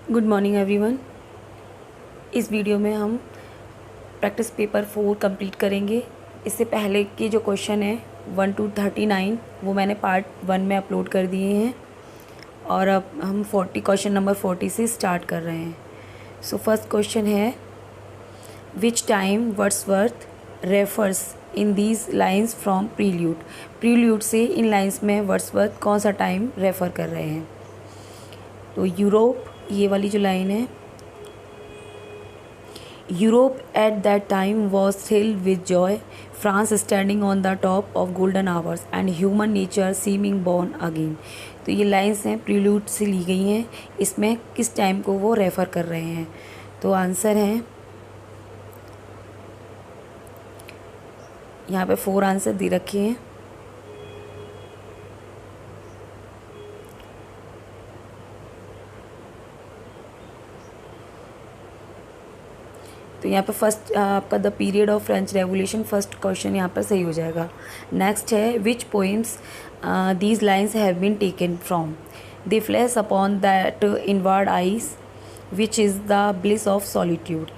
Good morning everyone. इस video में हम प्रैक्टिस पेपर 4 कंप्लीट करेंगे। इससे पहले के जो क्वेश्चन है 1 to 39 वो मैंने पार्ट 1 में अपलोड कर दिए हैं और अब हम क्वेश्चन नंबर 40 से स्टार्ट कर रहे हैं। सो फर्स्ट क्वेश्चन है, which time Wordsworth refers in these lines from prelude. Prelude से इन लाइन्स में वर्ड्सवर्थ कौन सा टाइम रेफ़र कर रहे हैं। तो यूरोप, ये वाली जो लाइन है, Europe at that time was filled with joy, France standing on the top of golden hours and human nature seeming born again. तो ये लाइन्स हैं प्रील्यूड से ली गई हैं। इसमें किस टाइम को वो रेफ़र कर रहे हैं। तो आंसर है, यहाँ पे 4 आंसर दे रखे हैं। तो यहाँ पे फर्स्ट आपका the period of French Revolution, first question यहाँ पर सही हो जाएगा। नेक्स्ट है, which poems these lines have been taken from. They flash upon that inward eyes which is the bliss of solitude.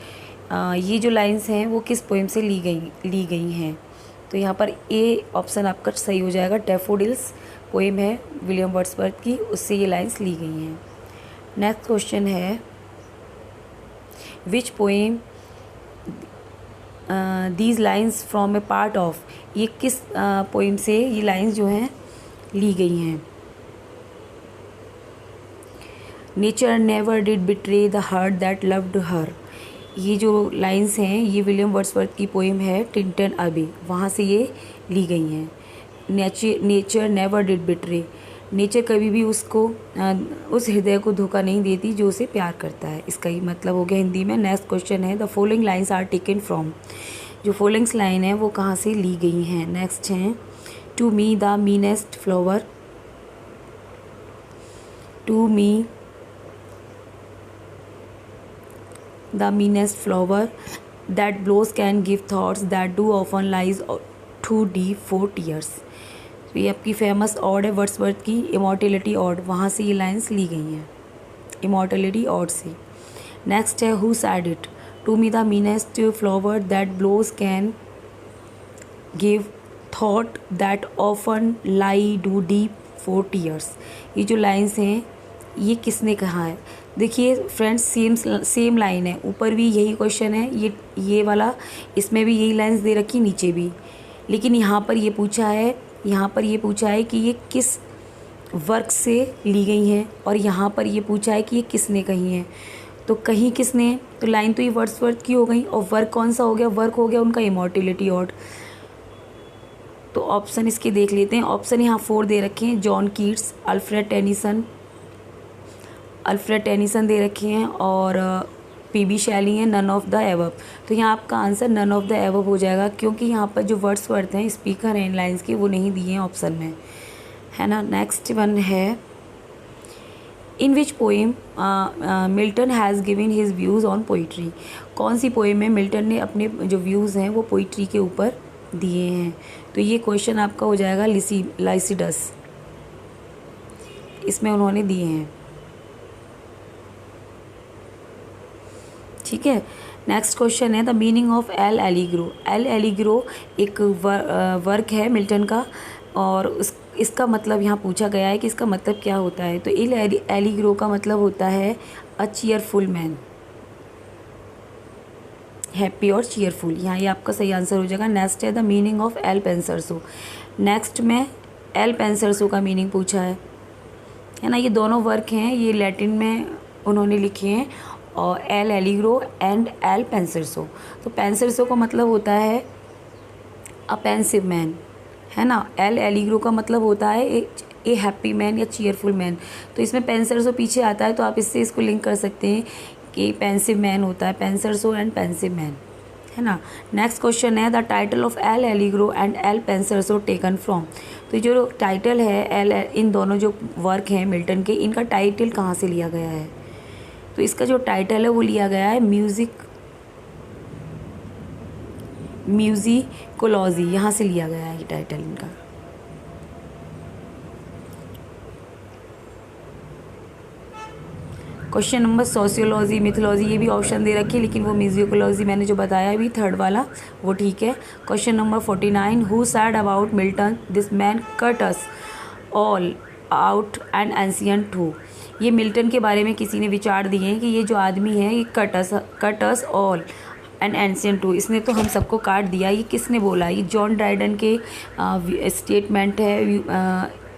ये जो लाइन्स हैं वो किस पोइम से ली गई हैं। तो यहाँ पर ए ऑप्शन आपका सही हो जाएगा। डैफोडिल्स पोइम है विलियम वर्ड्सवर्थ की, उससे ये लाइन्स ली गई हैं। नेक्स्ट क्वेश्चन है, which poem these lines from a part of. ये किस पोइम से ये लाइन्स जो हैं ली गई हैं। Nature never did betray the heart that loved her. ये जो लाइन्स हैं ये विलियम वर्ड्सवर्थ की पोइम है टिंटन अबे, वहाँ से ये ली गई हैं। Nature never did betray, nature कभी भी उसको उस हृदय को धोखा नहीं देती जो उसे प्यार करता है। इसका ही मतलब हो गया हिंदी में। नेक्स्ट क्वेश्चन है, the following lines are taken from. जो फॉलोइंग्स लाइन है वो कहाँ से ली गई हैं। नेक्स्ट हैं, to me the meanest flower, to me the meanest flower that blows can give thoughts that do often lies too deep for tears. तो ये आपकी फेमस ऑड है वर्ड्सवर्थ की, इमॉर्टेलिटी ऑड, वहाँ से ये लाइन्स ली गई हैं, इमॉर्टेलिटी ऑड से। नेक्स्ट है, who said it, to me the meanest flower that blows can give thought that often lie do deep for tears. ये जो लाइन्स हैं ये किसने कहा है। देखिए फ्रेंड्स, सेम लाइन है, ऊपर भी यही क्वेश्चन है, ये वाला, इसमें भी यही लाइन्स दे रखी, नीचे भी। लेकिन यहाँ पर ये पूछा है कि ये किस वर्क से ली गई हैं, और यहाँ पर ये पूछा है कि ये किसने कही हैं। तो कहीं किसने, तो लाइन तो ये वर्ड्सवर्थ की हो गई, और वर्क कौन सा हो गया, वर्क हो गया उनका इमॉर्टेलिटी ऑड। तो ऑप्शन इसके देख लेते हैं। ऑप्शन यहाँ 4 दे रखे हैं, जॉन कीट्स, अल्फ्रेड टेनिसन दे रखे हैं, और पीबी शैली है, नन ऑफ द एबव। तो यहाँ आपका answer none of the above हो जाएगा, क्योंकि यहाँ पर जो वर्ड्सवर्थ हैं, स्पीकर हैं इन लाइन्स के, वो नहीं दिए हैं ऑप्शन में, है ना। नेक्स्ट वन है, in which poem Milton has given his views on poetry. कौन सी पोएम में मिल्टन ने अपने जो व्यूज़ हैं वो पोइट्री के ऊपर दिए हैं। तो ये क्वेश्चन आपका हो जाएगा लाइसिडस, इसमें उन्होंने दिए हैं, ठीक है। नेक्स्ट क्वेश्चन है, the meaning of L Allegro. L Allegro एक वर्क है मिल्टन का, और इसका मतलब यहाँ पूछा गया है कि इसका मतलब क्या होता है। तो एल एलिग्रो का मतलब होता है अ चीयरफुल मैन, हैप्पी और चीयरफुल। यहाँ ये आपका सही आंसर हो जाएगा। नेक्स्ट है, the meaning of Il Penseroso. Next में एल पेंसरसो का मीनिंग पूछा है ना। ये दोनों वर्क हैं, ये लैटिन में उन्होंने लिखे हैं, और एल एलिग्रो एंड एल पेंसरसो। तो पेंसरसो का मतलब होता है अ पेंसिव मैन, है ना। एल एलिग्रो का मतलब होता है ए हैप्पी मैन या चीयरफुल मैन। तो इसमें पेंसरसो पीछे आता है, तो आप इससे इसको लिंक कर सकते हैं कि पेंसिव मैन होता है, पेंसरसो एंड पेंसिव मैन, है ना। नेक्स्ट क्वेश्चन है, the title of L Allegro and Il Penseroso taken from. तो जो टाइटल है इन दोनों जो वर्क हैं मिल्टन के, इनका टाइटल कहाँ से लिया गया है। तो इसका जो टाइटल है वो लिया गया है म्यूजिकोलॉजी, यहाँ से लिया गया है ये टाइटल इनका। क्वेश्चन नंबर सोशियोलॉजी मिथोलॉजी, ये भी ऑप्शन दे रखी है, लेकिन वो म्यूजिकोलॉजी मैंने जो बताया अभी थर्ड वाला वो ठीक है। Question number 49, who said about Milton this man cut us all out and ancient too. ये मिल्टन के बारे में किसी ने विचार दिए हैं कि ये जो आदमी है ये cut us all and ancient too, इसने तो हम सबको काट दिया। ये किसने बोला? ये जॉन ड्राइडन के स्टेटमेंट है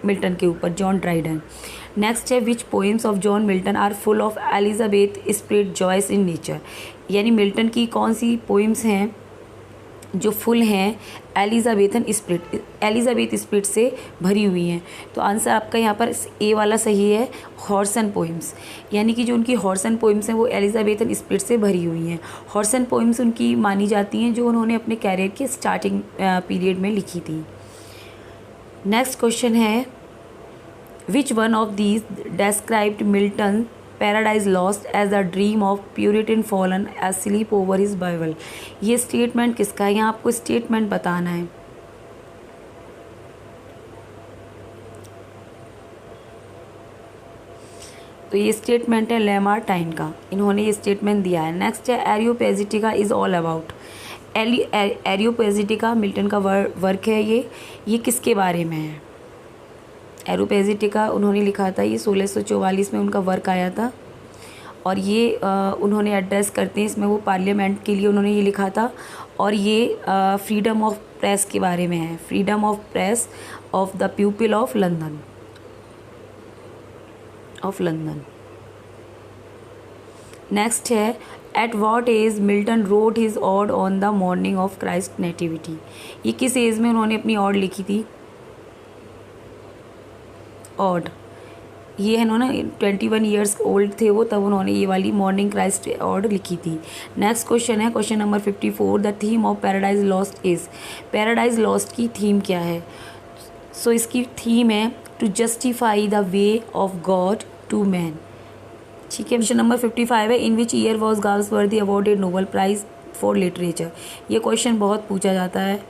मिल्टन के ऊपर, जॉन ड्राइडन। नेक्स्ट है which poems of John Milton are full of Elizabeth spirit joys in nature. यानी मिल्टन की कौन सी पोएम्स हैं जो फुल हैं एलिजाबेथ स्पिरिट से भरी हुई हैं? तो आंसर आपका यहाँ पर ए वाला सही है, हॉर्सन पोएम्स। यानी कि जो उनकी हॉर्सन पोएम्स हैं वो एलिजाबेथन स्पिरिट से भरी हुई हैं। हॉर्सन पोएम्स उनकी मानी जाती हैं जो उन्होंने अपने कैरियर के स्टार्टिंग पीरियड में लिखी थी। नेक्स्ट क्वेश्चन है which one of these described Milton Paradise Lost as a dream of Puritan fallen as sleep over his Bible. ये स्टेटमेंट किसका है? यहाँ आपको स्टेटमेंट बताना है। तो ये स्टेटमेंट है लेमार्टाइन का, इन्होंने ये स्टेटमेंट दिया है। नेक्स्ट है एरियोपेजिटिका इज ऑल अबाउट। एरियोपेजिटिका मिल्टन का वर्क है। ये किसके बारे में है? एरियोपेजिटिका उन्होंने लिखा था, ये 1644 में उनका वर्क आया था और ये उन्होंने एड्रेस करते हैं इसमें, वो पार्लियामेंट के लिए उन्होंने ये लिखा था। और ये फ्रीडम ऑफ प्रेस के बारे में है, freedom of press of the people of London next है at what age Milton wrote his ode on the morning of Christ nativity. ये किस एज में उन्होंने अपनी ऑड लिखी थी? ऑड ये है ना 21 ईयर्स ओल्ड थे वो, तब उन्होंने ये वाली मॉर्निंग क्राइस्ट ऑड लिखी थी। नेक्स्ट क्वेश्चन है question number 54, the theme of Paradise Lost is. Paradise Lost की थीम क्या है? सो इसकी थीम है to justify the way of God to man. ठीक है। क्वेश्चन नंबर 55 है in which year was Galsworthy awarded Nobel prize for literature. ये question बहुत पूछा जाता है।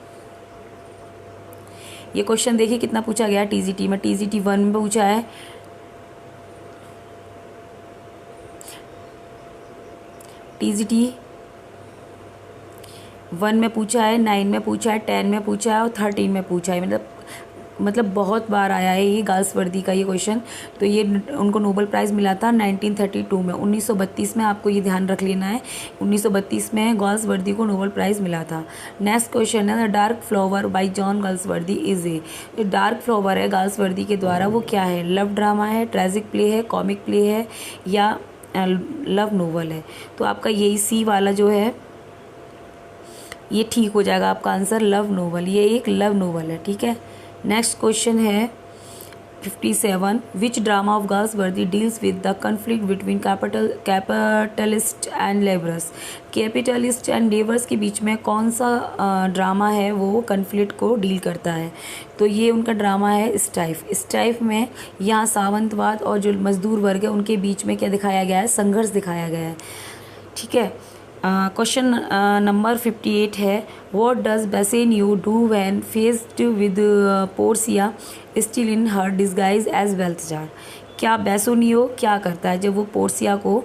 ये क्वेश्चन देखिए कितना पूछा गया टीजीटी में। टीजीटी 1 में पूछा है, टीजीटी 1 में पूछा है, 9 में पूछा है, 10 में पूछा है और 13 में पूछा है। मतलब बहुत बार आया है ये गाल्सवर्दी का ये क्वेश्चन। तो ये उनको नोबेल प्राइज़ मिला था 1932 में। 1932 में आपको ये ध्यान रख लेना है, 1932 में गाल्सवर्दी को नोबेल प्राइज़ मिला था। नेक्स्ट क्वेश्चन है the dark flower bye John Galsworthy is a. जो डार्क फ्लावर है गाल्सवर्दी के द्वारा वो क्या है? लव ड्रामा है, ट्रेजिक प्ले है, कॉमिक प्ले है या लव नोवेल है? तो आपका यही सी वाला जो है ये ठीक हो जाएगा आपका आंसर, लव नोवेल। ये एक लव नोवेल है। ठीक है। नेक्स्ट क्वेश्चन है 57, which drama of Galsworthy deals with the conflict between capitalist and labourers. Capitalist and labourers के बीच में कौन सा ड्रामा है वो कन्फ्लिक्ट को डील करता है? तो ये उनका ड्रामा है स्ट्राइफ। स्ट्राइफ में यहाँ सावंतवाद और जो मजदूर वर्ग है उनके बीच में क्या दिखाया गया है? संघर्ष दिखाया गया है। ठीक है। क्वेश्चन नंबर 58 है what does Bassanio do when faced with Portia still in her disguise as Balthazar. क्या बेसोनियो क्या करता है जब वो पोर्सिया को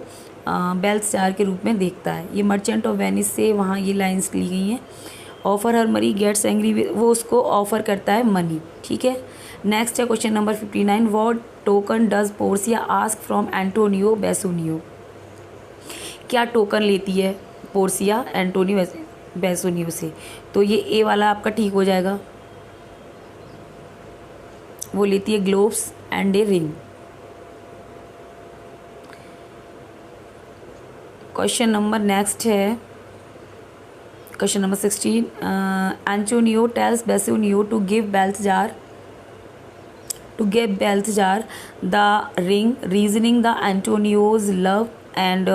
बेल्थजार के रूप में देखता है? ये मर्चेंट ऑफ वेनिस से वहाँ ये लाइंस ली गई हैं। ऑफर हर मनी गेट्स एंग्री, वो उसको ऑफर करता है मनी। ठीक है। नेक्स्ट है question number 59, what token does Portia ask from Antonio Bassanio. क्या टोकन लेती है पोर्सिया एंटोनियो बेसोनियो से? तो ये ए वाला आपका ठीक हो जाएगा, वो लेती है gloves and a ring. Question number next है question number 16, Antonio tells Bassanio to give Balthazar the ring reasoning the Antonio's love and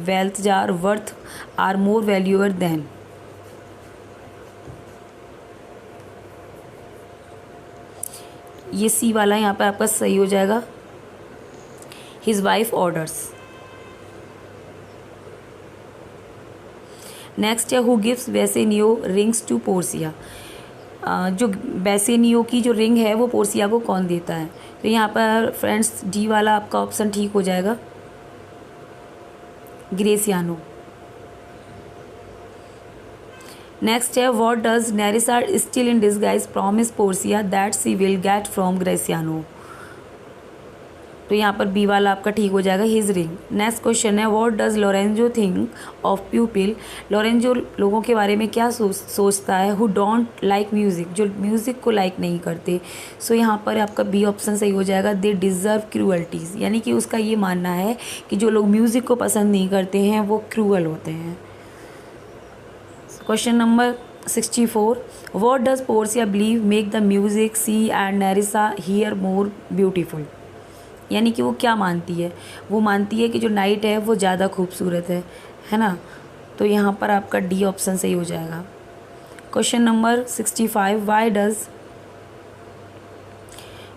Balthazar worth are more valuable than। ये सी वाला यहाँ पर आपका सही हो जाएगा, his wife orders। नेक्स्ट है who gives Bassanio rings to Portia. जो बेसेनियो की जो रिंग है वो पोर्सिया को कौन देता है? तो यहाँ पर फ्रेंड्स डी वाला आपका ऑप्शन ठीक हो जाएगा। ग्रेसियानो। नेक्स्ट है what does Nerissa still in disguise promise Portia that she will get from Gratiano. तो यहाँ पर बी वाला आपका ठीक हो जाएगा, हिज रिंग। नेक्स्ट क्वेश्चन है what does Lorenzo think of people. Lorenzo लोगों के बारे में क्या सोचता है, हु डोंट लाइक म्यूज़िक, जो म्यूज़िक को लाइक नहीं करते। सो यहाँ पर आपका बी ऑप्शन सही हो जाएगा, दे डिज़र्व क्रूअल्टीज़, यानी कि उसका ये मानना है कि जो लोग म्यूज़िक को पसंद नहीं करते हैं वो क्रूअल होते हैं। Question number 64 what does Portia believe make the music see and Nerissa hear more beautiful. यानी कि वो क्या मानती है, वो मानती है कि जो नाइट है वो ज़्यादा खूबसूरत है ना। तो यहाँ पर आपका डी ऑप्शन सही हो जाएगा। Question number 65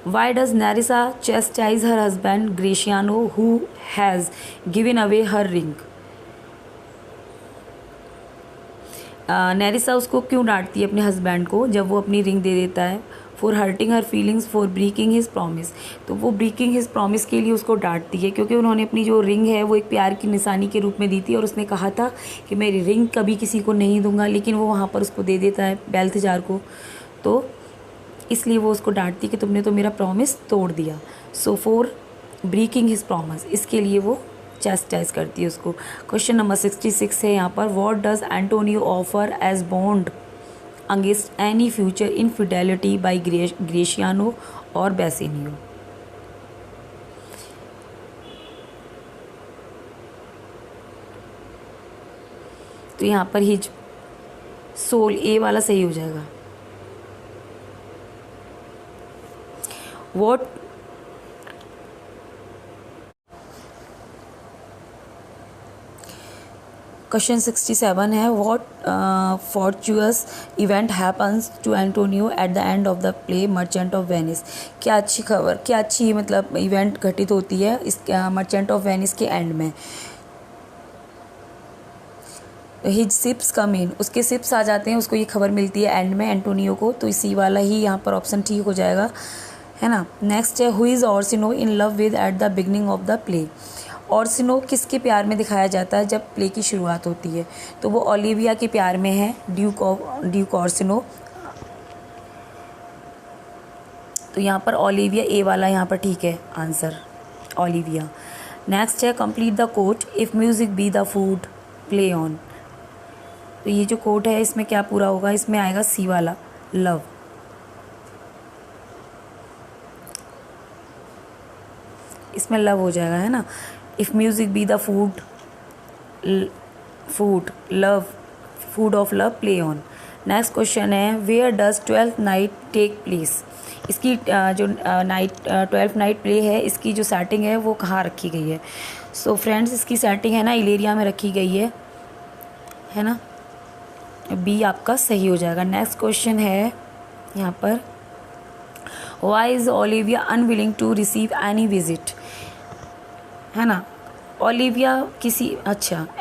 why does Nerissa chastise her husband Gratiano who has given away her ring. Nerissa उसको क्यों डांटती है अपने हस्बैंड को जब वो अपनी रिंग दे देता है, for hurting her feelings for breaking his promise. तो वो ब्रेकिंग हिज प्रॉमिस के लिए उसको डांटती है क्योंकि उन्होंने अपनी जो रिंग है वो एक प्यार की निशानी के रूप में दी थी और उसने कहा था कि मेरी रिंग कभी किसी को नहीं दूंगा, लेकिन वो वहाँ पर उसको दे देता है बेल्थजार को, तो इसलिए वो उसको डांटती है कि तुमने तो मेरा प्रॉमिस तोड़ दिया। So for breaking his promise, इसके लिए वो चैस्टाइज करती है उसको। क्वेश्चन नंबर 66 है यहाँ पर what does Antonio offer as bond against any future infidelity by Gratiano और बेसिनियो। तो यहाँ पर हिज सोल, ए वाला सही हो जाएगा। व्हाट क्वेश्चन 67 है what fortuitous event happens to Antonio at the end of the play Merchant of Venice. क्या अच्छी खबर, क्या अच्छी मतलब इवेंट घटित होती है इस मर्चेंट ऑफ वेनिस के एंड में। हिज शिप्स कम इन, उसके शिप्स आ जाते हैं, उसको ये खबर मिलती है एंड में एंटोनियो को, तो इसी वाला ही यहाँ पर ऑप्शन ठीक हो जाएगा, है ना। नेक्स्ट है who is Orsino in love with at the beginning of the play. Orsino किसके प्यार में दिखाया जाता है जब प्ले की शुरुआत होती है, तो वो ओलिविया के प्यार में है, ड्यूक ऑर्सिनो। तो यहाँ पर ओलिविया, ए वाला यहाँ पर ठीक है आंसर, ओलिविया। नेक्स्ट है complete the quote if music be the food play on. तो ये जो कोट है इसमें क्या पूरा होगा, इसमें आएगा सी वाला, लव। इसमें लव हो जाएगा, है ना। If music be the food of love play on. Next question है where does 12th Night take place. इसकी जो 12th नाइट प्ले है इसकी जो सेटिंग है वो कहाँ रखी गई है। सो फ्रेंड्स इसकी सेटिंग है ना इलेरिया में रखी गई है ना। बी आपका सही हो जाएगा। नेक्स्ट क्वेश्चन है यहाँ पर why is Olivia unwilling to receive any visit, है ना। ओलिविया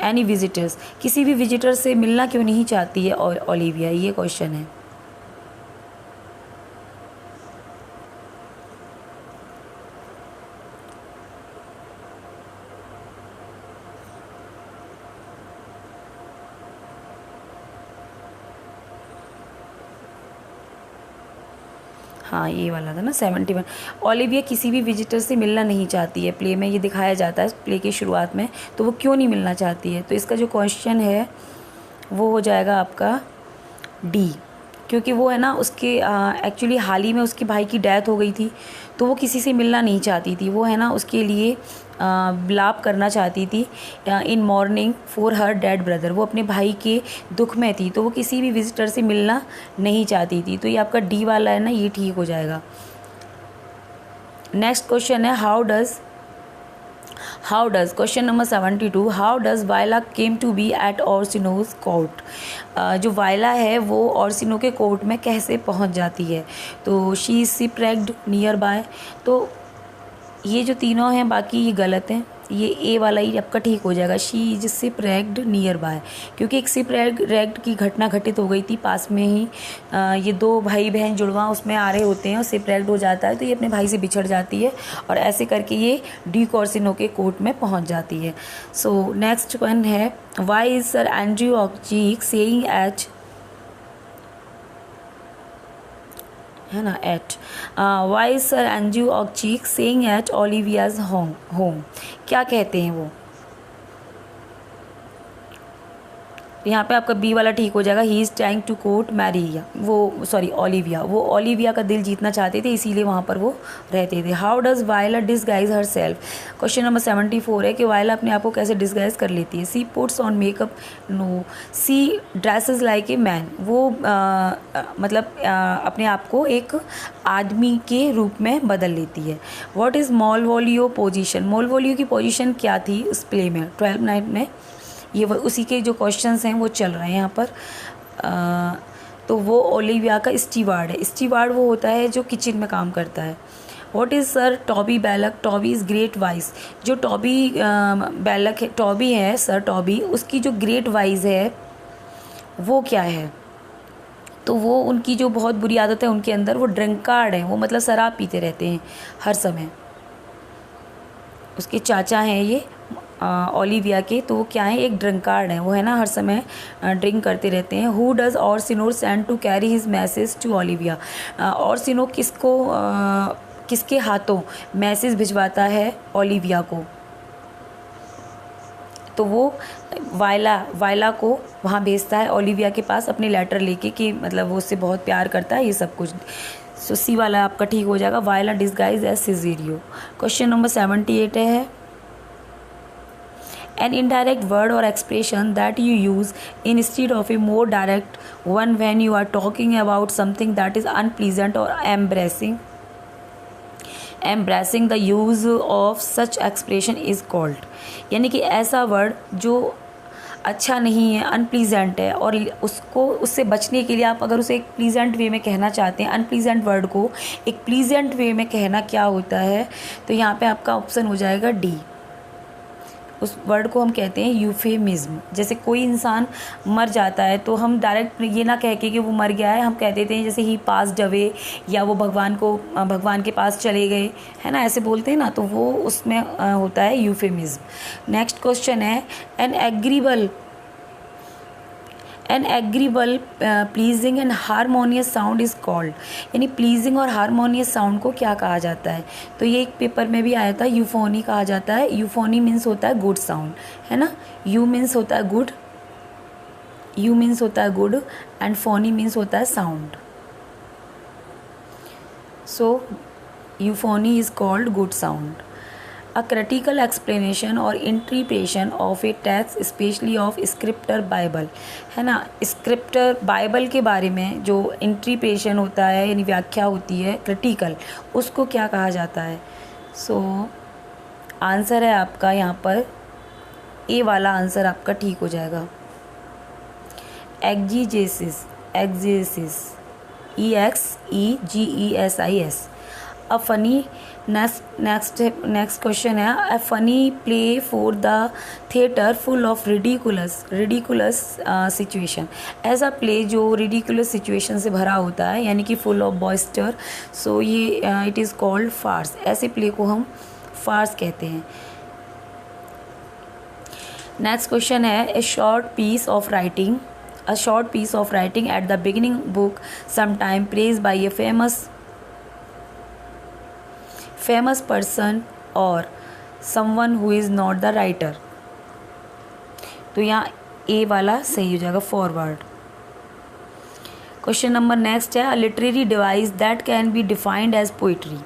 एनी विजिटर्स, किसी भी विजिटर से मिलना क्यों नहीं चाहती है और ओलिविया, ये क्वेश्चन है। हाँ ये वाला था ना 71। ओलिविया किसी भी विजिटर से मिलना नहीं चाहती है, प्ले में ये दिखाया जाता है प्ले की शुरुआत में, तो वो क्यों नहीं मिलना चाहती है। तो इसका जो क्वेश्चन है वो हो जाएगा आपका डी, क्योंकि वो है ना उसके एक्चुअली हाल ही में उसके भाई की डेथ हो गई थी, तो वो किसी से मिलना नहीं चाहती थी। वो है ना उसके लिए विलाप करना चाहती थी in morning for her dead brother. वो अपने भाई के दुख में थी, तो वो किसी भी विजिटर से मिलना नहीं चाहती थी। तो ये आपका डी वाला है ना, ये ठीक हो जाएगा। नेक्स्ट क्वेश्चन है how does question number 72 how does Viola came to be at Orsino's court. जो वायला है वो ऑर्सिनो के कोर्ट में कैसे पहुंच जाती है। तो शी शिपरेक्ड नियर बाय। तो ये जो तीनों हैं बाकी ये गलत हैं, ये ए वाला ही आपका ठीक हो जाएगा। She is ship ragged near by, क्योंकि एक शिप रैग्ड की घटना घटित हो गई थी पास में ही। ये दो भाई बहन जुड़वा उसमें आ रहे होते हैं और शिप रैग्ड हो जाता है, तो ये अपने भाई से बिछड़ जाती है और ऐसे करके ये डी कॉर्सिनो के कोर्ट में पहुंच जाती है। सो नेक्स्ट वन है, why is Sir Andrew Aguecheek saying at, है ना, at, why Sir Andrew Aguecheek saying at Olivia's home, क्या कहते हैं वो। यहाँ पे आपका बी वाला ठीक हो जाएगा। He is trying to court Maria, वो सॉरी ओलिविया, वो ओलिविया का दिल जीतना चाहते थे, इसीलिए वहाँ पर वो रहते थे। How does Viola disguise her self, question number 74 है कि वायला अपने आप को कैसे डिसगाइज कर लेती है। She puts on makeup, no, she dresses like a man, वो मतलब अपने आप को एक आदमी के रूप में बदल लेती है। व्हाट इज़ मोलवोलियो पोजीशन, मोलवोलियो की पोजीशन क्या थी उस प्ले में 12 नाइट में, ये उसी के जो क्वेश्चंस हैं वो चल रहे हैं यहाँ पर। तो वो ओलिविया का स्टीवार्ड है। स्टीवार्ड वो होता है जो किचन में काम करता है। What is Sir Toby Belch, Toby is great wise, जो टॉबी बैलक है, टॉबी है सर टॉबी, उसकी जो ग्रेट वाइज है वो क्या है। तो वो उनकी जो बहुत बुरी आदत है उनके अंदर, वो ड्रिंकार्ड है, वो मतलब शराब पीते रहते हैं हर समय। उसके चाचा हैं ये ओलिविया के, तो वो क्या है, एक ड्रिंकार्ड है, वो है ना, हर समय ड्रिंक करते रहते हैं। Who does Orsino send to carry his message to Olivia, Orsino किसको किसके हाथों मैसेज भिजवाता है ओलिविया को, तो वो वायला को वहाँ भेजता है ओलिविया के पास अपनी लेटर लेके कि मतलब वो उससे बहुत प्यार करता है, ये सब कुछ। सो सी वाला आपका ठीक हो जाएगा, वायला डिस्गाइज एज सिजेरियो। क्वेश्चन नंबर 78 है, an indirect word or expression that you use instead of a more direct one when you are talking about something that is unpleasant or embracing the use of such expression is called, यानी कि ऐसा word जो अच्छा नहीं है, unpleasant है, और उसको उससे बचने के लिए आप अगर उसे एक प्लीजेंट वे में कहना चाहते हैं, अनप्लीजेंट वर्ड को एक प्लीजेंट वे में कहना क्या होता है, तो यहाँ पे आपका ऑप्शन हो जाएगा डी। उस वर्ड को हम कहते हैं यूफेमिज्म। जैसे कोई इंसान मर जाता है तो हम डायरेक्ट ये ना कह के कि वो मर गया है, हम कह देते हैं जैसे ही पास्ड अवे, या वो भगवान के पास चले गए, है ना, ऐसे बोलते हैं ना, तो वो उसमें होता है यूफेमिज्म। नेक्स्ट क्वेश्चन है, an agreeable pleasing and harmonious sound is called, यानी प्लीजिंग और हारमोनियस साउंड को क्या कहा जाता है, तो ये एक पेपर में भी आया था, यूफोनी कहा जाता है। यूफोनी मीन्स होता है गुड साउंड, है ना, यू मीन्स होता है गुड एंड फोनी मीन्स होता है sound. So euphony is called good sound. A critical explanation or interpretation of a text, especially of scripture Bible, है ना, स्क्रिप्टर बाइबल के बारे में जो इंटरप्रिटेशन होता है यानी व्याख्या होती है क्रिटिकल, उसको क्या कहा जाता है। सो आंसर है आपका यहाँ पर ए वाला आंसर आपका ठीक हो जाएगा, exegesis, EXEGESIS। A funny next question है, a funny play for the theatre full of ridiculous situation, ऐसा प्ले जो रिडिकुलस सिचुएशन से भरा होता है यानी कि फुल ऑफ बॉयस्टर, सो ये इट इज़ कॉल्ड फार्स, ऐसे प्ले को हम फार्स कहते हैं। नेक्स्ट क्वेश्चन है, a short piece of writing at the beginning book sometime praise by a famous person or someone who is not the writer, तो यहाँ ए वाला सही हो जाएगा, फॉरवर्ड। क्वेश्चन नंबर नेक्स्ट है, a literary device that can be defined as poetry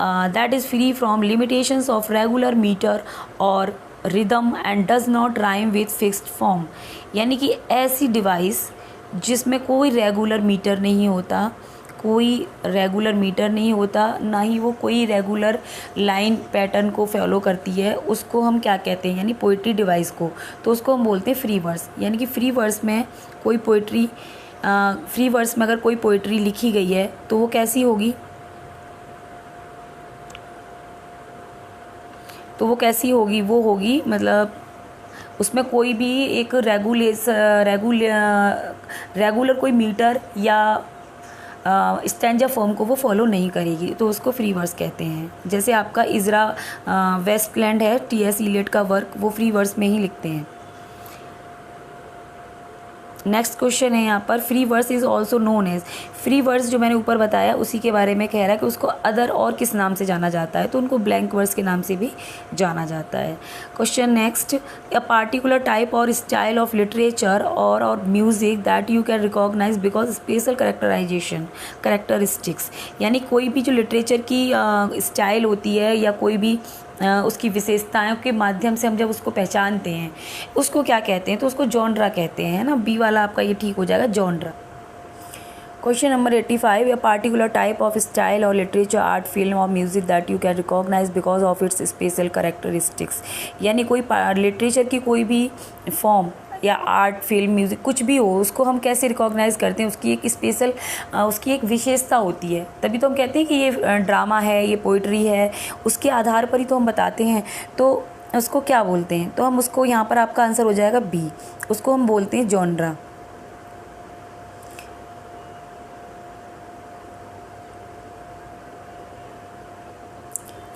that is free from limitations of regular metre और rhythm and does not rhyme with fixed form, यानी कि ऐसी डिवाइस जिसमें कोई रेगुलर मीटर नहीं होता, ना ही वो कोई रेगुलर लाइन पैटर्न को फॉलो करती है, उसको हम क्या कहते हैं, यानी पोइट्री डिवाइस को, तो उसको हम बोलते हैं फ्री वर्स। यानी कि फ्री वर्स में अगर कोई पोइट्री लिखी गई है तो वो कैसी होगी, तो वो कैसी होगी, वो होगी मतलब उसमें कोई भी एक रेगुलर कोई मीटर या स्टैंजा फॉर्म को वो फॉलो नहीं करेगी, तो उसको फ्री वर्स कहते हैं। जैसे आपका इजरा वेस्टलैंड है, टी.एस. इलियट का वर्क, वो फ्री वर्स में ही लिखते हैं। नेक्स्ट क्वेश्चन है यहाँ पर, free verse is also known as. Free verse जो मैंने ऊपर बताया उसी के बारे में कह रहा है कि उसको अदर और किस नाम से जाना जाता है, तो उनको ब्लैंक वर्स के नाम से भी जाना जाता है। Question next, a particular type और स्टाइल ऑफ लिटरेचर और music that you can recognise because special characteristics, यानी कोई भी जो लिटरेचर की स्टाइल होती है या कोई भी उसकी विशेषताओं के माध्यम से हम जब उसको पहचानते हैं, उसको क्या कहते हैं, तो उसको जॉनरा कहते हैं ना। बी वाला आपका ये ठीक हो जाएगा, genre. Question number 85, a particular type of style और लिटरेचर, आर्ट, फिल्म और music that you can recognise because of its special characteristics, यानी कोई लिटरेचर की कोई भी फॉर्म या आर्ट, फिल्म, म्यूज़िक कुछ भी हो, उसको हम कैसे रिकॉग्नाइज़ करते हैं, उसकी एक स्पेशल उसकी एक विशेषता होती है, तभी तो हम कहते हैं कि ये ड्रामा है, ये पोइट्री है, उसके आधार पर ही तो हम बताते हैं। तो उसको क्या बोलते हैं, तो हम उसको, यहाँ पर आपका आंसर हो जाएगा बी, उसको हम बोलते हैं जॉनरा।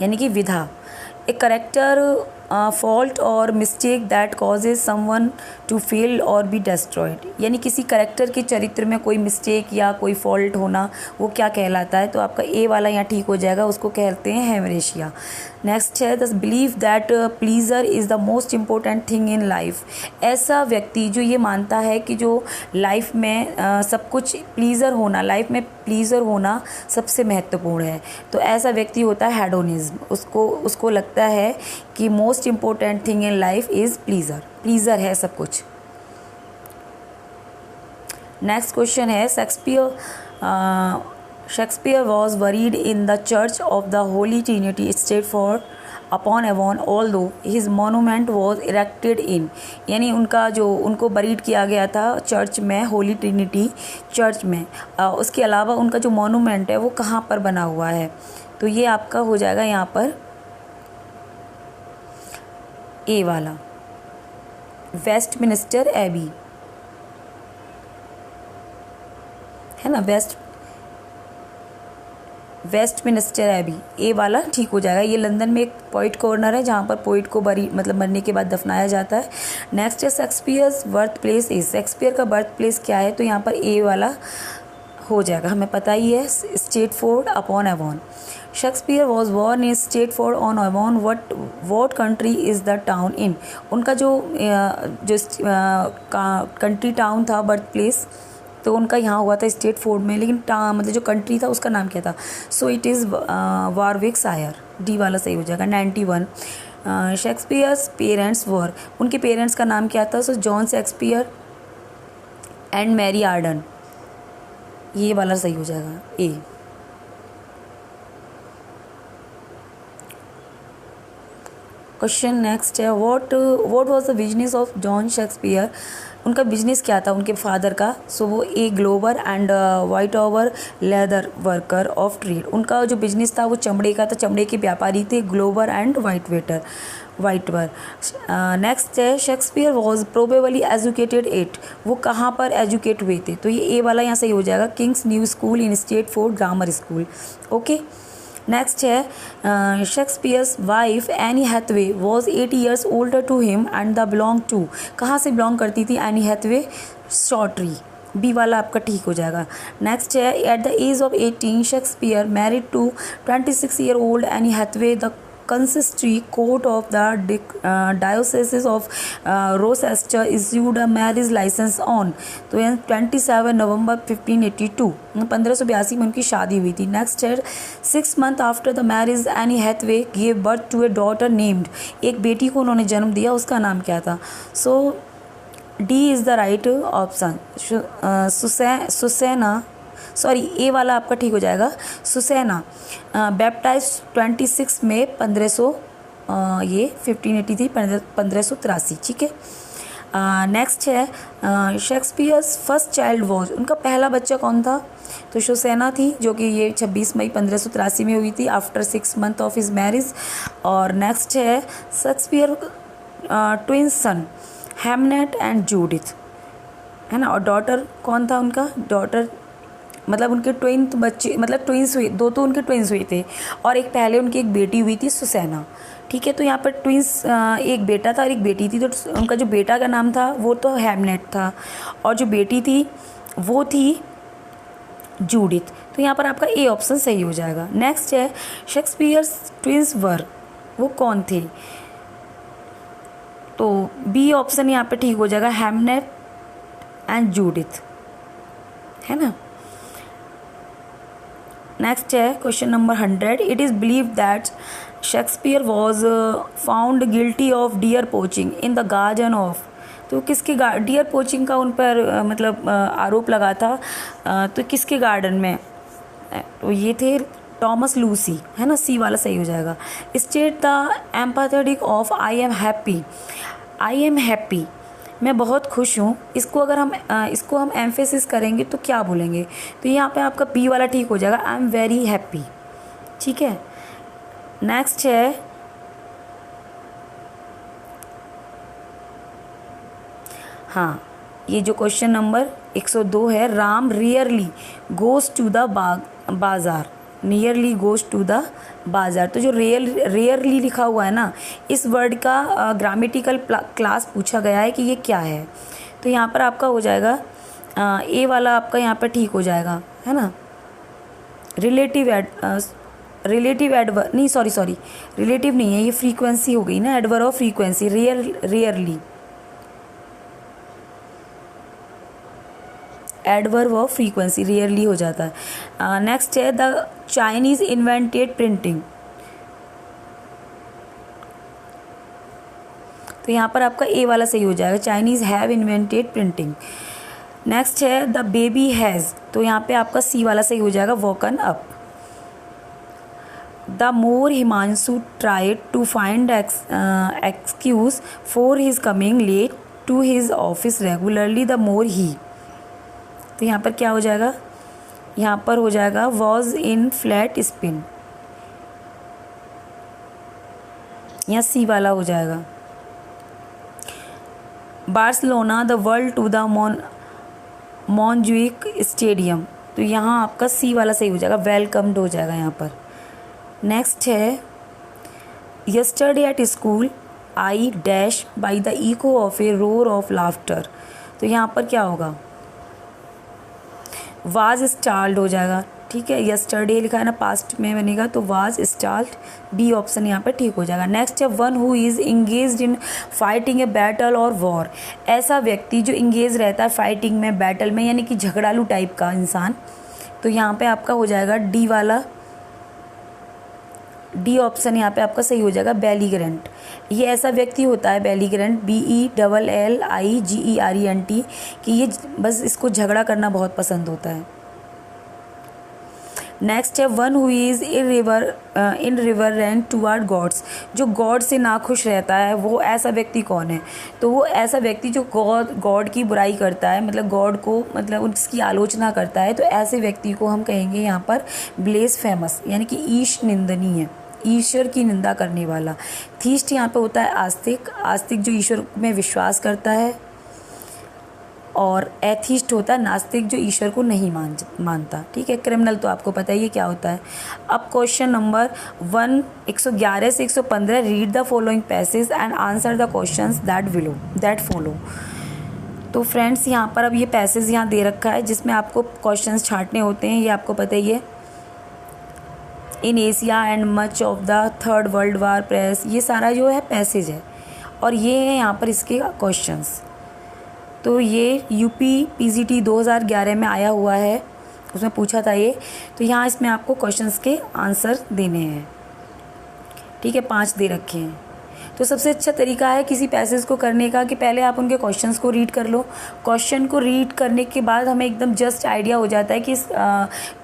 यानी कि विधा, ए करेक्टर फॉल्ट और mistake that causes someone to fail और बी डिस्ट्रॉयड, यानी किसी करेक्टर के चरित्र में कोई मिस्टेक या कोई फॉल्ट होना, वो क्या कहलाता है, तो आपका ए वाला यहाँ ठीक हो जाएगा, उसको कहते हैं हेमरेशिया। नेक्स्ट है, the believe that pleaser is the most important thing in life, ऐसा व्यक्ति जो ये मानता है कि जो लाइफ में सब कुछ प्लीज़र होना, लाइफ में प्लीज़र होना सबसे महत्वपूर्ण है, तो ऐसा व्यक्ति होता है हेडोनिज्म, उसको लगता है कि most important thing in life is pleasure है सब कुछ। नेक्स्ट क्वेश्चन है, Shakespeare was buried in the church of the Holy Trinity Stratford upon Avon although his monument was erected in, यानी उनको बरीड किया गया था चर्च में, होली ट्रिनिटी चर्च में। उसके अलावा उनका जो मोनूमेंट है वो कहाँ पर बना हुआ है, तो ये आपका हो जाएगा यहाँ पर ए वाला, वेस्टमिनिस्टर एबी है ना, वेस्टमिनिस्टर एबी, ए वाला ठीक हो जाएगा। ये लंदन में एक पोइट कॉर्नर है जहाँ पर पोइट को मरने के बाद दफनाया जाता है। नेक्स्ट है, Shakespeare's birth place is, Shakespeare का बर्थ प्लेस क्या है, तो यहाँ पर ए वाला हो जाएगा, हमें पता ही है, Stratford upon Avon. Shakespeare was born in Stratford on Avon, what country is the town in, उनका जो कंट्री टाउन था, बर्थ प्लेस, तो उनका यहाँ हुआ था स्टेटफोर्ड में, लेकिन मतलब जो कंट्री था उसका नाम क्या था, so it is Warwickshire, D वाला सही हो जाएगा। 91, शेक्सपियर्स पेरेंट्स वर, उनके पेरेंट्स का नाम क्या था, so John Shakespeare and Mary Arden, ये वाला सही हो जाएगा ए। क्वेश्चन नेक्स्ट है, what was the business of John Shakespeare, उनका बिजनेस क्या था उनके फादर का, सो वो a glover and white over leather worker of trade, उनका जो बिजनेस था वो चमड़े का था, चमड़े के व्यापारी थे, ग्लोबर एंड वाइटवर। नेक्स्ट है, Shakespeare was probably educated eight, वो कहाँ पर एजुकेट हुए थे, तो ये ए वाला यहाँ सही हो जाएगा, King's New School in Stratford Grammar School. Okay, next है, Shakespeare's wife Anne Hathaway was 8 years older to him and the belong to, कहाँ से बिलोंग करती थी एनी हैथवे, शॉर्टरी, बी वाला आपका ठीक हो जाएगा। नेक्स्ट है, at the age of 18 Shakespeare married to 26-year-old Anne Hathaway, the consistory court of the diocese of Rochester issued a marriage licence on, तो 27 नवंबर 1582, 1582 में उनकी शादी हुई थी। नेक्स्ट है, 6 months after the marriage Anne Hathaway give birth to a daughter named, एक बेटी को उन्होंने जन्म दिया, उसका नाम क्या था, so D is the right option, Susanna, sorry A वाला आपका ठीक हो जाएगा, सुसैना, बैप्टाइज 26 मई 1500, ये 1583 1583, ठीक है। नेक्स्ट है, शेक्सपियर्स फर्स्ट चाइल्ड वॉज, उनका पहला बच्चा कौन था, तो सुसैना थी, जो कि ये 26 मई 1583 में हुई थी after 6 month of his marriage. और नेक्स्ट है Shakespeare twins son Hamnet and Judith, है ना। और डॉटर कौन था उनका, डॉटर मतलब उनके ट्विन बच्चे, मतलब ट्विंस हुए, दो तो उनके ट्विंस हुए थे, और एक पहले उनकी एक बेटी हुई थी सुसैना, ठीक है। तो यहाँ पर ट्विंस, एक बेटा था और एक बेटी थी। तो उनका जो बेटा का नाम था वो तो हेमनेट था, और जो बेटी थी वो थी जूडिथ। तो यहाँ पर आपका ए ऑप्शन सही हो जाएगा। नेक्स्ट है शेक्सपियर्स ट्विंस वर, वो कौन थे, तो बी ऑप्शन यहाँ पे ठीक हो जाएगा, हेमनेट एंड जूडिथ, है ना। नेक्स्ट है question number 100। It is believe that Shakespeare was found guilty of dear poaching in the garden of, तो किसके डियर पोचिंग का उन पर मतलब आरोप लगा था, तो किसके गार्डन में, तो ये थे टॉमस लूसी, है ना, सी वाला सही हो जाएगा। State the empathetic of I am happy, I am happy, मैं बहुत खुश हूँ, इसको अगर हम इसको हम एम्फेसिस करेंगे तो क्या बोलेंगे, तो यहाँ पे आपका बी वाला ठीक हो जाएगा, आई एम वेरी हैप्पी, ठीक है। नेक्स्ट है हाँ, ये जो क्वेश्चन नंबर 102 है, Ram rarely goes to the bazaar, nearly goes to the bazaar, तो जो रेयरली लिखा हुआ है ना, इस वर्ड का ग्रामेटिकल क्लास पूछा गया है कि ये क्या है, तो यहाँ पर आपका हो जाएगा ए वाला आपका यहाँ पर ठीक हो जाएगा, है ना। रिलेटिव एडवर नहीं, सॉरी रिलेटिव नहीं है, ये फ्रीक्वेंसी हो गई ना, एडवर of frequency, rarely, adverb of frequency rarely हो जाता है। नेक्स्ट है द चाइनीज़ इन्वेंटेड प्रिंटिंग, तो यहाँ पर आपका ए वाला सही हो जाएगा, Chinese have invented printing. Next है द बेबी हैज़, तो यहाँ पे आपका सी वाला सही हो जाएगा, woken up. The more Himanshu tried to find excuse for his coming late to his office regularly, the more he, तो यहाँ पर क्या हो जाएगा, यहाँ पर हो जाएगा वॉज इन फ्लैट स्पिन, यहाँ सी वाला हो जाएगा। Barcelona the world to the Montjuic stadium, तो यहाँ आपका सी वाला सही हो जाएगा, वेलकम्ड हो जाएगा यहाँ पर। नेक्स्ट है yesterday at school I dash by the eco of A roar of laughter, तो यहाँ पर क्या होगा, वाज स्टार्ल्ड हो जाएगा, ठीक है। यस्टरडे लिखा है ना, पास्ट में बनेगा तो वाज स्टार्ल्ड, बी ऑप्शन यहाँ पर ठीक हो जाएगा। नेक्स्ट है one who is engaged in fighting a battle और वॉर, ऐसा व्यक्ति जो इंगेज रहता है फाइटिंग में, बैटल में, यानी कि झगड़ालू टाइप का इंसान, तो यहाँ पे आपका हो जाएगा डी वाला, डी ऑप्शन यहाँ पे आपका सही हो जाएगा, बेलीग्रेंट, ये ऐसा व्यक्ति होता है बेलीग्रेंट, BELLIGERENT, कि ये बस इसको झगड़ा करना बहुत पसंद होता है। नेक्स्ट है one who is irreverent toward gods, जो गॉड से नाखुश रहता है, वो ऐसा व्यक्ति कौन है, तो वो ऐसा व्यक्ति जो गॉड की बुराई करता है, मतलब गॉड को, मतलब उसकी आलोचना करता है, तो ऐसे व्यक्ति को हम कहेंगे यहाँ पर ब्लेसफेमस, यानी कि ईश निंदनीय, ईश्वर की निंदा करने वाला। थीस्ट यहाँ पे होता है आस्तिक, आस्तिक जो ईश्वर में विश्वास करता है, और एथीस्ट होता है नास्तिक, जो ईश्वर को नहीं मानता, ठीक है। क्रिमिनल तो आपको पता ही है क्या होता है। अब क्वेश्चन नंबर 111 से 115, read the following passage and answer the questions that follow. तो फ्रेंड्स यहाँ पर अब ये पैसेज यहाँ दे रखा है जिसमें आपको क्वेश्चंस छांटने होते हैं, ये आपको पता ही है। In Asia and much of the third world war press, ये सारा जो है पैसेज है, और ये है यहाँ पर इसके क्वेश्चंस। तो ये यूपी पीजीटी 2011 में आया हुआ है, उसमें पूछा था ये, तो यहाँ इसमें आपको क्वेश्चंस के आंसर देने हैं, ठीक है, 5 दे रखे हैं। तो सबसे अच्छा तरीका है किसी पैसेज को करने का कि पहले आप उनके क्वेश्चंस को रीड कर लो, क्वेश्चन को रीड करने के बाद हमें एकदम जस्ट आइडिया हो जाता है कि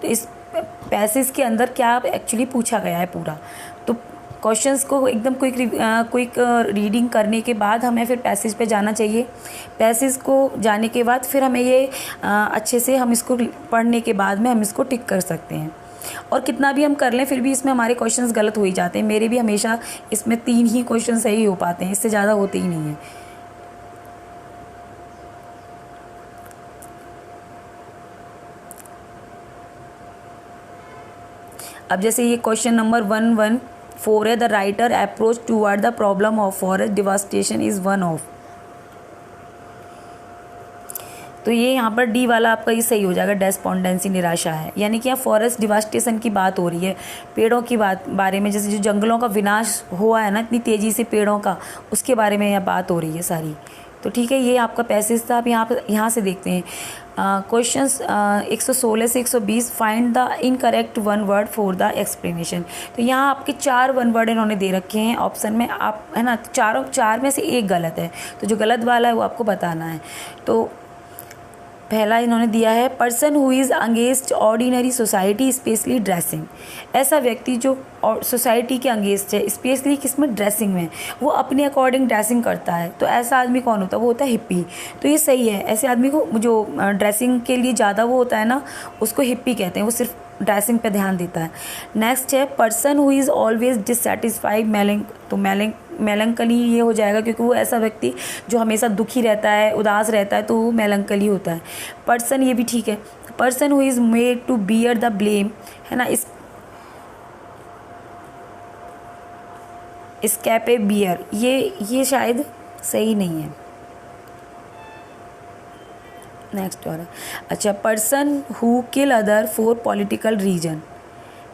इस पैसेज के अंदर क्या एक्चुअली पूछा गया है पूरा। तो क्वेश्चंस को एकदम क्विक रीडिंग करने के बाद हमें फिर पैसेज पे जाना चाहिए। पैसेज को जाने के बाद फिर हमें ये अच्छे से हम इसको पढ़ने के बाद में हम इसको टिक कर सकते हैं। और कितना भी हम कर लें फिर भी इसमें हमारे क्वेश्चंस गलत हो ही जाते हैं। मेरे भी हमेशा इसमें 3 ही क्वेश्चन सही हो पाते हैं, इससे ज़्यादा होते ही नहीं हैं। अब जैसे ये क्वेश्चन नंबर 114 है, the writer approach toward the problem of forest devastation is one of. तो ये यहाँ पर डी वाला आपका ये सही हो जाएगा, डेस्पोंडेंसी निराशा है। यानी कि यहाँ फॉरेस्ट डिवास्टेशन की बात हो रही है, पेड़ों की बारे में, जैसे जो जंगलों का विनाश हुआ है ना इतनी तेज़ी से पेड़ों का, उसके बारे में यह बात हो रही है सारी। तो ठीक है, ये आपका पैसेज था। आप यहाँ से देखते हैं क्वेश्चंस 116 से 120, find the incorrect one word for the explanation. तो यहाँ आपके 4 वन वर्ड इन्होंने दे रखे हैं ऑप्शन में, आप है ना, चार में से एक गलत है, तो जो गलत वाला है वो आपको बताना है। तो पहला इन्होंने दिया है, person who is against ordinary society specially dressing. ऐसा व्यक्ति जो सोसाइटी के अगेंस्ट है, स्पेशली किसमें, ड्रेसिंग में, वो अपने अकॉर्डिंग ड्रेसिंग करता है। तो ऐसा आदमी कौन होता है, वो होता है हिप्पी। तो ये सही है, ऐसे आदमी को जो ड्रेसिंग के लिए ज़्यादा वो होता है ना, उसको हिप्पी कहते हैं, वो सिर्फ ड्रेसिंग पे ध्यान देता है। नेक्स्ट है, person who is always dissatisfied तो मेलंकली ये हो जाएगा, क्योंकि वो ऐसा व्यक्ति जो हमेशा दुखी रहता है, उदास रहता है, तो वो मेलंकली होता है। पर्सन ये भी ठीक है। Person who is made to bear the blame, है ना, इसकेप बियर, ये शायद सही नहीं है। नेक्स्ट वाला, अच्छा, person who kill other for political reason,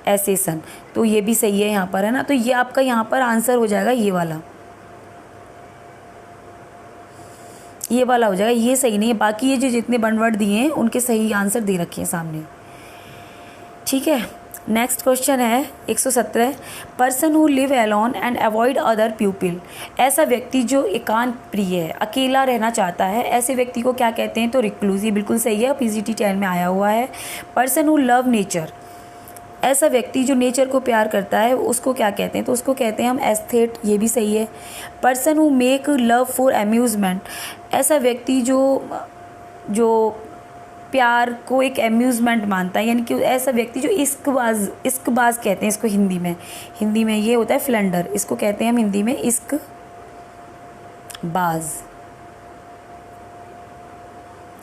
assassin, तो ये भी सही है यहाँ पर, है ना। तो ये आपका यहाँ पर आंसर हो जाएगा ये वाला हो जाएगा, ये सही नहीं है। बाकी ये जो जितने वन वर्ड दिए हैं उनके सही आंसर दे रखे हैं सामने, ठीक है। नेक्स्ट क्वेश्चन है 117, person who live alone and avoid other people. ऐसा व्यक्ति जो एकांत प्रिय है, अकेला रहना चाहता है, ऐसे व्यक्ति को क्या कहते हैं, तो रिक्लूज, ये बिल्कुल सही है, PGT 10 में आया हुआ है। पर्सन हु लव नेचर, ऐसा व्यक्ति जो नेचर को प्यार करता है उसको क्या कहते हैं, तो उसको कहते हैं हम एस्थेट, ये भी सही है। Person who make love for amusement, ऐसा व्यक्ति जो प्यार को एक अम्यूज़मेंट मानता है, यानी कि ऐसा व्यक्ति जो इश्कबाज कहते हैं इसको हिंदी में ये होता है फ्लंडर, इसको कहते हैं हम हिंदी में इश्कबाज,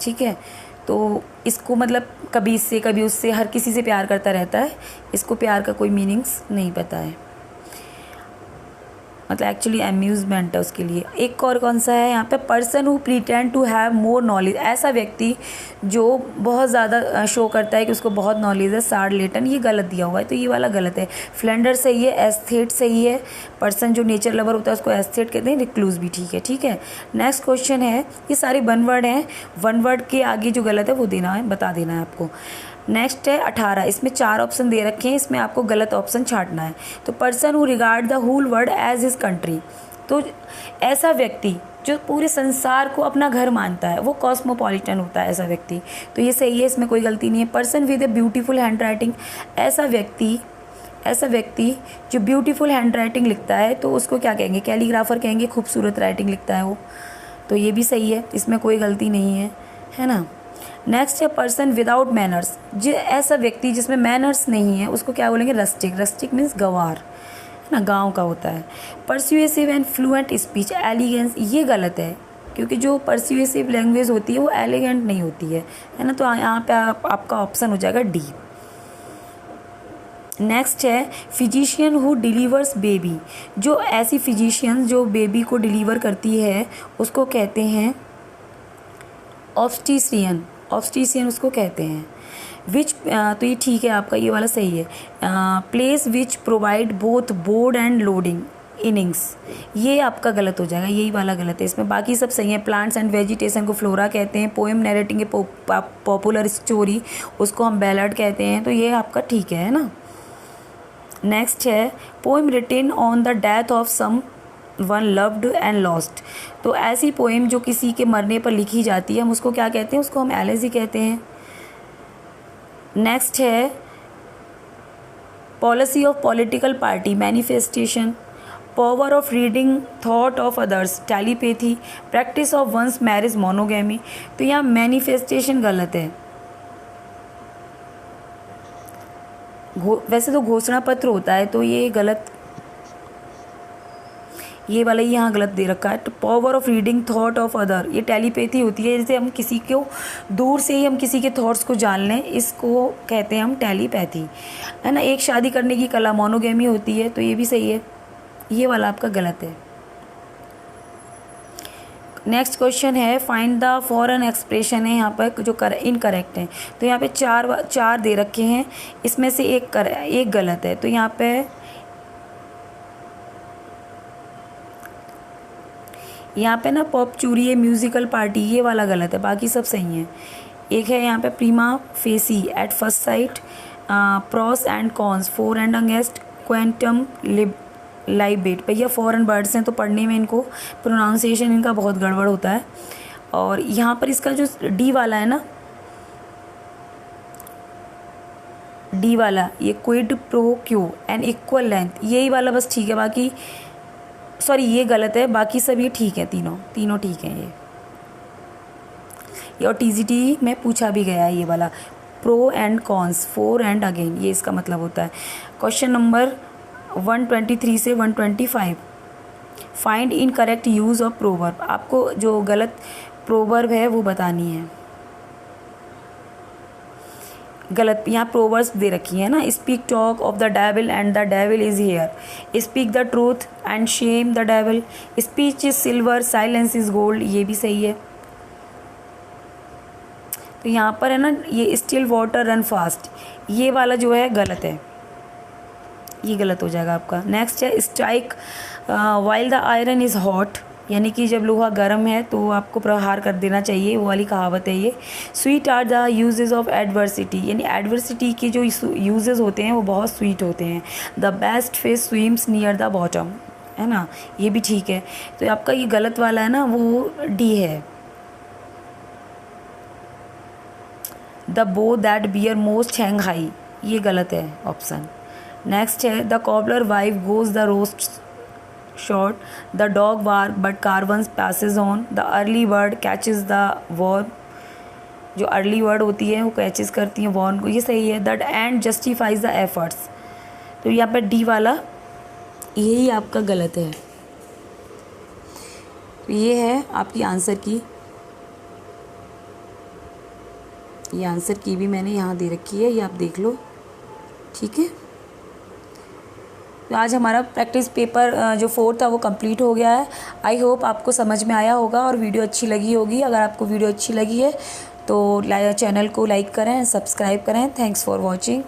ठीक है। तो इसको मतलब कभी इससे कभी उससे, हर किसी से प्यार करता रहता है, इसको प्यार का कोई मीनिंग्स नहीं पता है, मतलब एक्चुअली अम्यूज़मेंट है उसके लिए। एक और कौन सा है यहाँ पे, person who pretend to have more knowledge, ऐसा व्यक्ति जो बहुत ज़्यादा शो करता है कि उसको बहुत नॉलेज है, सार्लेटन, ये गलत दिया हुआ है, तो ये वाला गलत है। फ्लेंडर सही है, एस्थेट सही है, पर्सन जो नेचर लवर होता है उसको एस्थेट कहते हैं, रिक्लूज भी ठीक है, ठीक है। नेक्स्ट क्वेश्चन है, ये सारे वन वर्ड हैं, वन वर्ड के आगे जो गलत है वो देना है, बता देना है आपको। नेक्स्ट है 18, इसमें 4 ऑप्शन दे रखे हैं, इसमें आपको गलत ऑप्शन छांटना है। तो person who regard the whole world as his country, तो ऐसा व्यक्ति जो पूरे संसार को अपना घर मानता है वो कॉस्मोपॉलिटन होता है ऐसा व्यक्ति, तो ये सही है, इसमें कोई गलती नहीं है। Person with a beautiful hand writing, ऐसा व्यक्ति जो ब्यूटीफुल हैंड राइटिंग लिखता है तो उसको क्या कहेंगे, कैलीग्राफर कहेंगे, खूबसूरत राइटिंग लिखता है वो, तो ये भी सही है, इसमें कोई गलती नहीं है ना। नेक्स्ट है पर्सन विदाउट मैनर्स, जो ऐसा व्यक्ति जिसमें मैनर्स नहीं है उसको क्या बोलेंगे, रस्टिक मीन्स गंवार, है ना, गांव का होता है। परस्यूएसिव एंड फ्लुएंट स्पीच, एलिगेंस, ये गलत है, क्योंकि जो परस्यूएसिव लैंग्वेज होती है वो एलिगेंट नहीं होती है ना। तो यहाँ पे आपका ऑप्शन हो जाएगा डी। नेक्स्ट है फिजिशियन हु डिलीवर्स बेबी, जो ऐसी फिजिशियन जो बेबी को डिलीवर करती है उसको कहते हैं ऑब्स्टीशियन उसको कहते हैं। विच, तो ये ठीक है आपका, ये वाला सही है। Place which provide both board and loading innings, ये आपका गलत हो जाएगा, यही वाला गलत है, इसमें बाकी सब सही है। प्लांट्स एंड वेजिटेशन को फ्लोरा कहते हैं। पोएम नरेटिंग ए पॉपुलर स्टोरी, उसको हम बैलड कहते हैं, तो ये आपका ठीक है ना। नेक्स्ट है poem written on the death of someone loved and lost, तो ऐसी पोएम जो किसी के मरने पर लिखी जाती है हम उसको क्या कहते हैं, उसको हम एलेजी कहते हैं। नेक्स्ट है policy of political party, manifestation, power of reading thought of others, telepathy, practice of one's marriage, monogamy. तो यहाँ मैनिफेस्टेशन गलत है। वैसे तो घोषणा पत्र होता है, तो ये गलत, ये वाला ही यहाँ गलत दे रखा है। तो power of reading thought of other, ये टेलीपैथी होती है, जैसे हम किसी को दूर से ही हम किसी के थॉट्स को जान लें, इसको कहते हैं हम टेलीपैथी, है ना। एक शादी करने की कला, मोनोगैमी होती है, तो ये भी सही है, ये वाला आपका गलत है। नेक्स्ट क्वेश्चन है फाइंड द फॉरेन एक्सप्रेशन है यहाँ पर जो इनकरेक्ट है। तो यहाँ पे चार दे रखे हैं, इसमें से एक गलत है। तो यहाँ पे ना पॉप चूरी है, म्यूजिकल पार्टी, ये वाला गलत है, बाकी सब सही है। एक है यहाँ पे prima facie, at first sight, pros and cons, for and against, quantum libet. भैया फॉरेन वर्ड्स हैं तो पढ़ने में इनको प्रोनाउंसिएशन इनका बहुत गड़बड़ होता है। और यहाँ पर इसका जो डी वाला है ना, डी वाला, ये quid pro Q and equal length, यही वाला बस ठीक है, बाकी सॉरी ये गलत है, बाकी सब ये ठीक है, तीनों ठीक है ये और टीजीटी में पूछा भी गया है ये वाला, pro and cons, four and again, ये इसका मतलब होता है। क्वेश्चन नंबर 123 से 125, find incorrect use of proverb. आपको जो गलत प्रोवर्ब है वो बतानी है। गलत यहाँ प्रोवर्ब्स दे रखी है ना, speak talk of the devil and the devil is here, speak the truth and Shem the devil, speech is silver silence is gold, ये भी सही है। तो यहाँ पर है ना, ये स्टिल वाटर रन फास्ट, ये वाला जो है गलत है, ये गलत हो जाएगा आपका। नेक्स्ट है strike while the iron is hot, यानी कि जब लोहा गर्म है तो आपको प्रहार कर देना चाहिए, वो वाली कहावत है ये। Sweet are the uses of adversity, यानी एडवर्सिटी के जो यूजेस होते हैं वो बहुत स्वीट होते हैं। The best fish swims near the bottom, है ना, ये भी ठीक है। तो आपका ये गलत वाला है ना, वो डी है। The bough that bear most hang high, ये गलत है ऑप्शन। नेक्स्ट है the cobbler wife goes the worst shod, the dog bark but caravans passes on, the early bird catches the worm, जो अर्ली वर्ड होती है वो catches करती हैं वॉर्न को, ये सही है। That and justifies the efforts, तो यहाँ पर डी वाला यही आपका गलत है। तो ये है आपकी आंसर की, ये आंसर की भी मैंने यहाँ दे रखी है, ये आप देख लो, ठीक है। तो आज हमारा प्रैक्टिस पेपर जो 4 था वो कंप्लीट हो गया है। आई होप आपको समझ में आया होगा और वीडियो अच्छी लगी होगी। अगर आपको वीडियो अच्छी लगी है तो चैनल को लाइक करें, सब्सक्राइब करें। Thanks for watching.